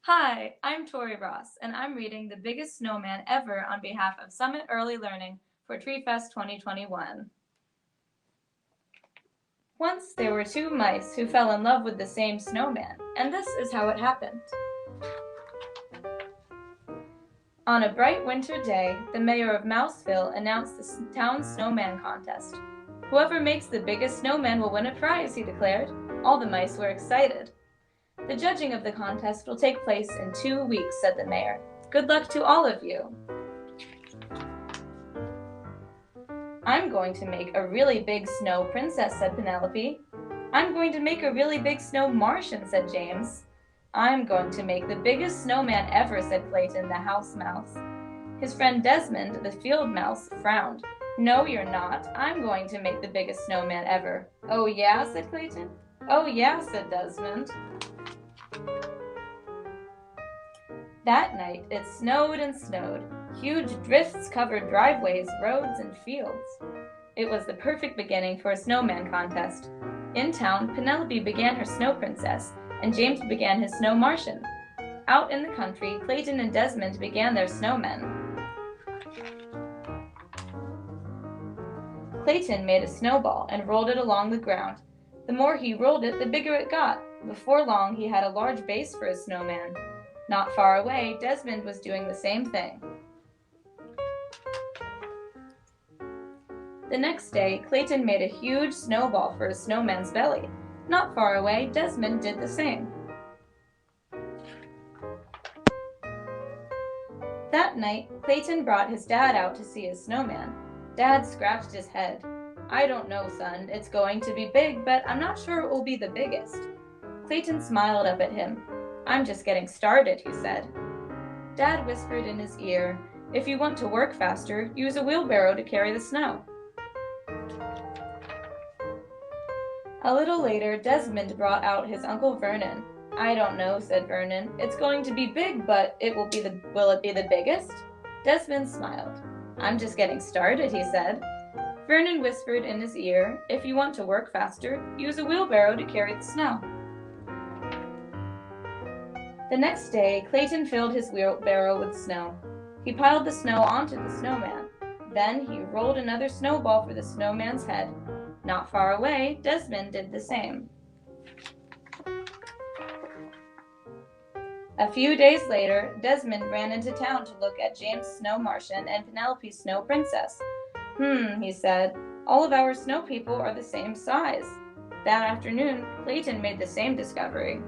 Hi, I'm Tori Ross, and I'm reading The Biggest Snowman Ever on behalf of Summit Early Learning for Tree Fest 2021. Once there were two mice who fell in love with the same snowman, and this is how it happened. On a bright winter day, the mayor of Mouseville announced the town snowman contest. Whoever makes the biggest snowman will win a prize, he declared. All the mice were excited. The judging of the contest will take place in 2 weeks, said the mayor. Good luck to all of you. I'm going to make a really big snow princess, said Penelope. I'm going to make a really big snow Martian, said James. I'm going to make the biggest snowman ever, said Clayton, the house mouse. His friend Desmond, the field mouse, frowned. No, you're not. I'm going to make the biggest snowman ever. Oh, yeah, said Clayton. Oh, yeah, said Desmond. That night, it snowed and snowed. Huge drifts covered driveways, roads, and fields. It was the perfect beginning for a snowman contest. In town, Penelope began her snow princess, and James began his snow Martian. Out in the country, Clayton and Desmond began their snowmen. Clayton made a snowball and rolled it along the ground. The more he rolled it, the bigger it got. Before long, he had a large base for his snowman. Not far away, Desmond was doing the same thing. The next day, Clayton made a huge snowball for his snowman's belly. Not far away, Desmond did the same. That night, Clayton brought his dad out to see his snowman. Dad scratched his head. I don't know, son. It's going to be big, but I'm not sure it will be the biggest. Clayton smiled up at him. I'm just getting started, he said. Dad whispered in his ear, if you want to work faster, use a wheelbarrow to carry the snow. A little later, Desmond brought out his Uncle Vernon. I don't know, said Vernon. It's going to be big, but will it be the biggest? Desmond smiled. I'm just getting started, he said. Vernon whispered in his ear, if you want to work faster, use a wheelbarrow to carry the snow. The next day, Clayton filled his wheelbarrow with snow. He piled the snow onto the snowman. Then he rolled another snowball for the snowman's head. Not far away, Desmond did the same. A few days later, Desmond ran into town to look at James' snow Martian and Penelope's snow princess. He said, all of our snow people are the same size. That afternoon, Clayton made the same discovery.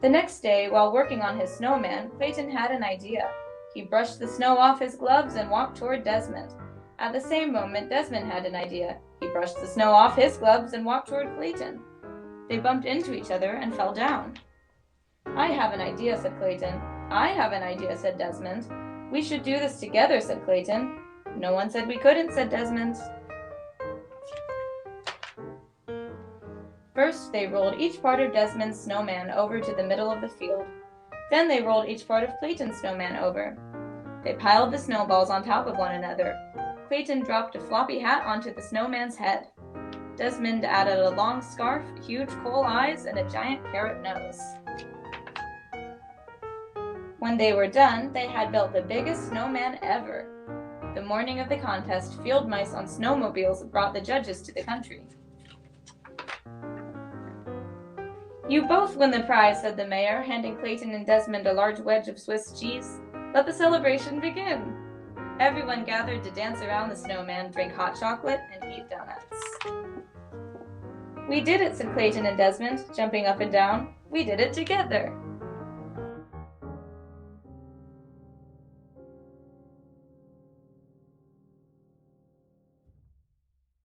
The next day, while working on his snowman, Clayton had an idea. He brushed the snow off his gloves and walked toward Desmond. At the same moment, Desmond had an idea. He brushed the snow off his gloves and walked toward Clayton. They bumped into each other and fell down. I have an idea, said Clayton. I have an idea, said Desmond. We should do this together, said Clayton. No one said we couldn't, said Desmond. First, they rolled each part of Desmond's snowman over to the middle of the field. Then they rolled each part of Clayton's snowman over. They piled the snowballs on top of one another. Clayton dropped a floppy hat onto the snowman's head. Desmond added a long scarf, huge coal eyes, and a giant carrot nose. When they were done, they had built the biggest snowman ever. The morning of the contest, field mice on snowmobiles brought the judges to the country. You both win the prize, said the mayor, handing Clayton and Desmond a large wedge of Swiss cheese. Let the celebration begin. Everyone gathered to dance around the snowman, drink hot chocolate, and eat donuts. We did it, said Clayton and Desmond, jumping up and down. We did it together.